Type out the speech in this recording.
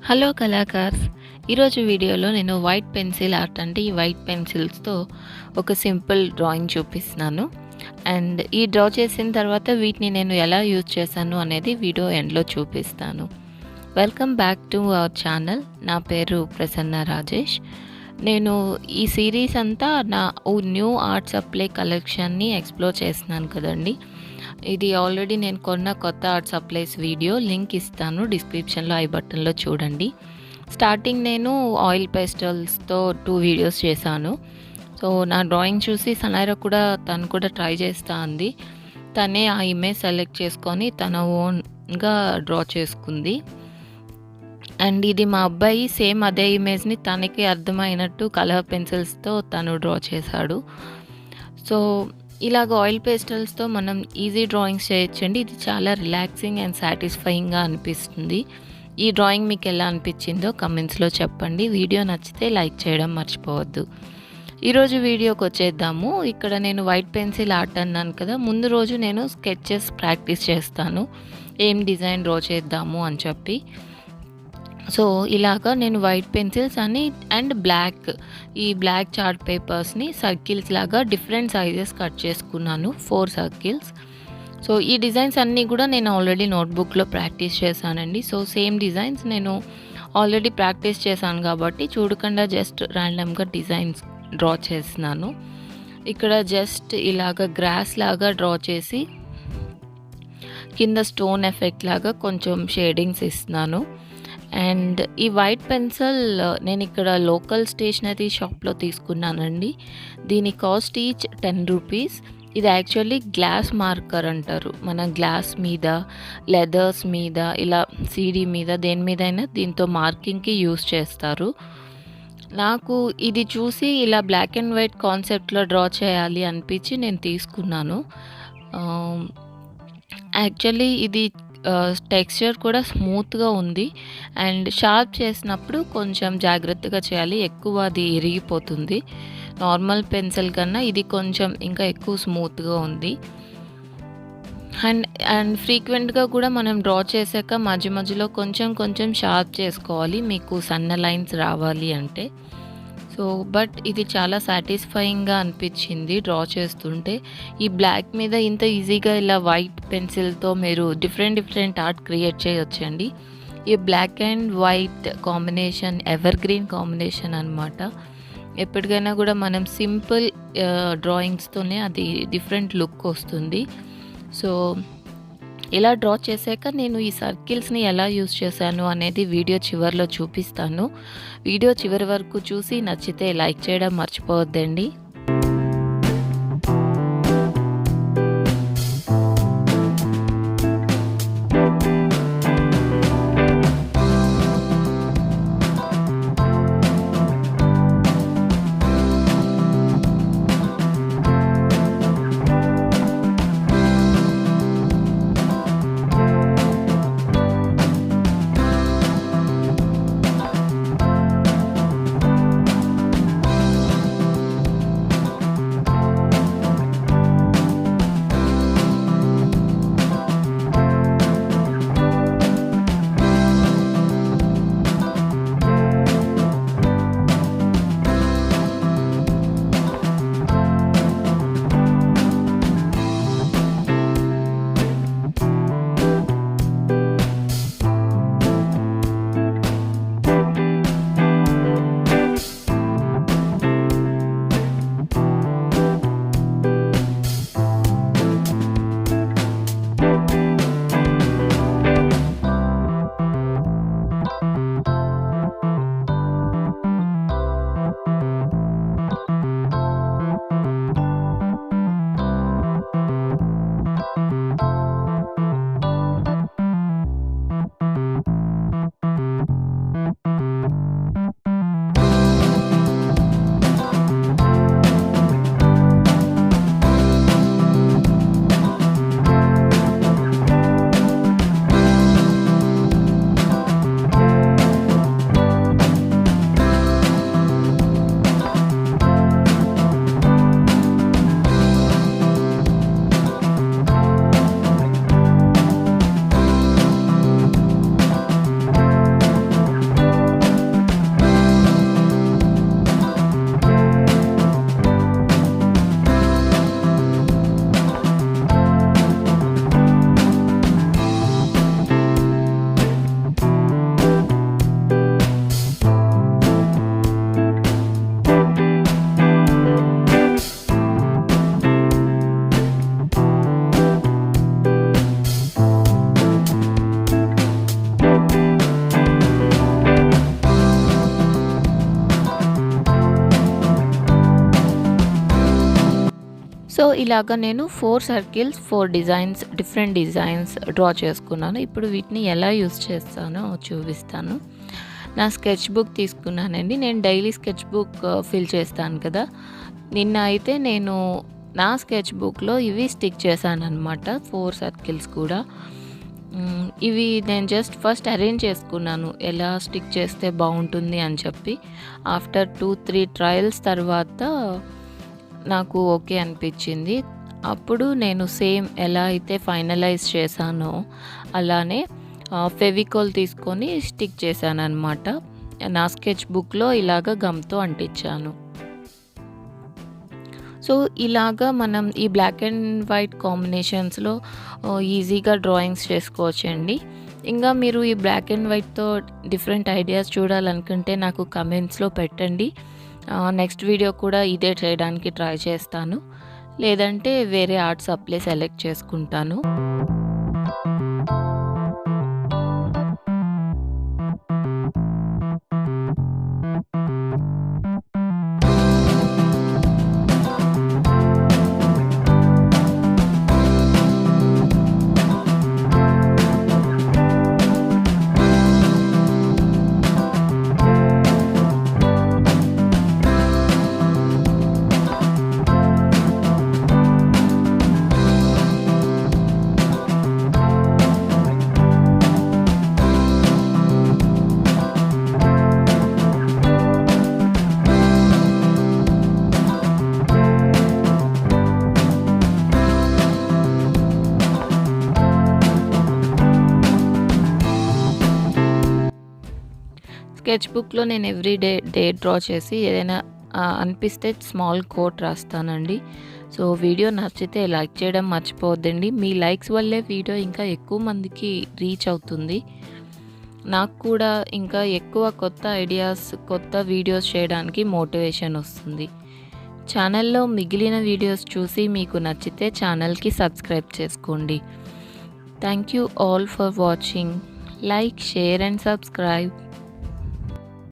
Hello కళాకార్స్. ఈరోజు వీడియోలో నేను వైట్ పెన్సిల్ ఆర్ట్ అంటే ఈ వైట్ పెన్సిల్స్తో ఒక సింపుల్ డ్రాయింగ్ చూపిస్తున్నాను. అండ్ ఈ డ్రా చేసిన తర్వాత వీటిని నేను ఎలా యూజ్ చేశాను అనేది వీడియో ఎండ్లో చూపిస్తాను. Welcome back to our channel. నా పేరు ప్రసన్న రాజేష్. నేను ఈ సిరీస్ అంతా నా న్యూ ఆర్ట్ సప్లై కలెక్షన్ని ఎక్స్ప్లోర్ చేస్తున్నాను కదండి. ఇది ఆల్రెడీ నేను కొన్న కొత్త ఆర్ట్ సప్లైస్ వీడియో లింక్ ఇస్తాను డిస్క్రిప్షన్లో, ఐ బటన్లో చూడండి. స్టార్టింగ్ నేను ఆయిల్ పేస్టల్స్తో 2 వీడియోస్ చేశాను. సో నా డ్రాయింగ్ చూసి సనైరా కూడా తను కూడా ట్రై చేస్తూ ఉంది. తనే ఆ ఇమేజ్ సెలెక్ట్ చేసుకొని తన ఓన్గా డ్రా చేసుకుంది. అండ్ ఇది మా అబ్బాయి సేమ్ అదే ఇమేజ్ని తనకి అర్థమైనట్టు కలర్ పెన్సిల్స్తో తను డ్రా చేశాడు. సో ఇలాగ ఆయిల్ పేస్టల్స్తో మనం ఈజీ డ్రాయింగ్స్ చేయొచ్చండి. ఇది చాలా రిలాక్సింగ్ అండ్ సాటిస్ఫైయింగ్గా అనిపిస్తుంది. ఈ డ్రాయింగ్ మీకు ఎలా అనిపించిందో కమెంట్స్లో చెప్పండి. వీడియో నచ్చితే లైక్ చేయడం మర్చిపోవద్దు. ఈరోజు వీడియోకి వచ్చేద్దాము. ఇక్కడ నేను వైట్ పెన్సిల్ ఆర్ట్ అన్నాను కదా, ముందు రోజు నేను స్కెచెస్ ప్రాక్టీస్ చేస్తాను, ఏం డిజైన్ డ్రా చేద్దాము అని చెప్పి. సో ఇలాగా నేను వైట్ పెన్సిల్స్ అండ్ ఈ బ్లాక్ చార్ట్ పేపర్స్ని సర్కిల్స్ లాగా డిఫరెంట్ సైజెస్ కట్ చేసుకున్నాను, 4 సర్కిల్స్. సో ఈ డిజైన్స్ అన్నీ కూడా నేను ఆల్రెడీ నోట్బుక్లో ప్రాక్టీస్ చేశానండి. సో సేమ్ డిజైన్స్ నేను ఆల్రెడీ ప్రాక్టీస్ చేశాను కాబట్టి చూడకుండా జస్ట్ ర్యాండమ్గా డిజైన్స్ డ్రా చేస్తున్నాను. ఇక్కడ జస్ట్ ఇలాగ గ్రాస్ లాగా డ్రా చేసి కింద స్టోన్ ఎఫెక్ట్ లాగా కొంచెం షేడింగ్స్ ఇస్తున్నాను. అండ్ ఈ వైట్ పెన్సిల్ నేను ఇక్కడ లోకల్ స్టేషనరీ షాప్లో తీసుకున్నానండి. దీని కాస్ట్ ఈచ్ 10 రూపీస్. ఇది యాక్చువల్లీ గ్లాస్ మార్కర్ అంటారు. మన గ్లాస్ మీద, లెదర్స్ మీద, ఇలా సీడీ మీద, దేని మీదైనా దీంతో మార్కింగ్కి యూస్ చేస్తారు. నాకు ఇది చూసి ఇలా బ్లాక్ అండ్ వైట్ కాన్సెప్ట్లో డ్రా చేయాలి అనిపించి నేను తీసుకున్నాను. యాక్చువల్లీ ఇది టెక్స్చర్ కూడా స్మూత్గా ఉంది. అండ్ షార్ప్ చేసినప్పుడు కొంచెం జాగ్రత్తగా చేయాలి, ఎక్కువ అది ఇరిగిపోతుంది. నార్మల్ పెన్సిల్ కన్నా ఇది కొంచెం ఇంకా ఎక్కువ స్మూత్గా ఉంది. అండ్ ఫ్రీక్వెంట్గా కూడా మనం డ్రా చేశాక మధ్య మధ్యలో కొంచెం షార్ప్ చేసుకోవాలి, మీకు సన్న లైన్స్ రావాలి అంటే. సో బట్ ఇది చాలా సాటిస్ఫైయింగ్గా అనిపించింది డ్రా చేస్తుంటే. ఈ బ్లాక్ మీద ఇంత ఈజీగా ఇలా వైట్ పెన్సిల్తో మీరు డిఫరెంట్ ఆర్ట్ క్రియేట్ చేయొచ్చండి. ఈ black and white combination evergreen combination అనమాట. ఎప్పటికైనా కూడా మనం సింపుల్ డ్రాయింగ్స్తోనే అది డిఫరెంట్ లుక్ వస్తుంది. సో ఇలా డ్రా చేశాక నేను ఈ సర్కిల్స్ని ఎలా యూజ్ చేశాను అనేది వీడియో చివరిలో చూపిస్తాను. వీడియో చివరి వరకు చూసి నచ్చితే లైక్ చేయడం మర్చిపోవద్దండి. ఇలాగ నేను 4 circles 4 designs different designs draw చేసుకున్నాను. ఇప్పుడు వీటిని ఎలా యూజ్ చేస్తానో చూపిస్తాను. నా స్కెచ్ బుక్ తీసుకున్నానండి. నేను డైలీ స్కెచ్ బుక్ ఫిల్ చేస్తాను కదా. నిన్న అయితే నేను నా స్కెచ్ బుక్లో ఇవి స్టిక్ చేశానన్నమాట, 4 సర్కిల్స్ కూడా. ఇవి నేను జస్ట్ ఫస్ట్ అరేంజ్ చేసుకున్నాను ఎలా స్టిక్ చేస్తే బాగుంటుంది అని చెప్పి. ఆఫ్టర్ 2-3 ట్రయల్స్ తర్వాత నాకు ఓకే అనిపించింది. అప్పుడు నేను సేమ్ ఎలా అయితే ఫైనలైజ్ చేశానో అలానే ఫెవికాల్ తీసుకొని స్టిక్ చేశానన్నమాట. నా స్కెచ్ బుక్లో ఇలాగ గమ్తో అంటించాను. సో ఇలాగా మనం ఈ బ్లాక్ అండ్ వైట్ కాంబినేషన్స్లో ఈజీగా డ్రాయింగ్స్ చేసుకోవచ్చండి. ఇంకా మీరు ఈ బ్లాక్ అండ్ వైట్తో డిఫరెంట్ ఐడియాస్ చూడాలనుకుంటే నాకు కమెంట్స్లో పెట్టండి. నెక్స్ట్ వీడియో కూడా ఇదే చేయడానికి ట్రై చేస్తాను, లేదంటే వేరే ఆర్ట్ సప్లై సెలెక్ట్ చేసుకుంటాను. స్కెచ్ బుక్లో నేను ఎవ్రీ డే డ్రా చేసి ఏదైనా అనిపిస్తే స్మాల్ కోట్ రాస్తానండి. సో వీడియో నచ్చితే లైక్ చేయడం మర్చిపోవద్దండి. మీ లైక్స్ వల్లే వీడియో ఇంకా ఎక్కువ మందికి రీచ్ అవుతుంది. నాకు కూడా ఇంకా ఎక్కువ కొత్త ఐడియాస్ కొత్త వీడియోస్ చేయడానికి మోటివేషన్ వస్తుంది. ఛానల్లో మిగిలిన వీడియోస్ చూసి మీకు నచ్చితే ఛానల్కి సబ్స్క్రైబ్ చేసుకోండి. Thank you all for watching. Like, share and subscribe.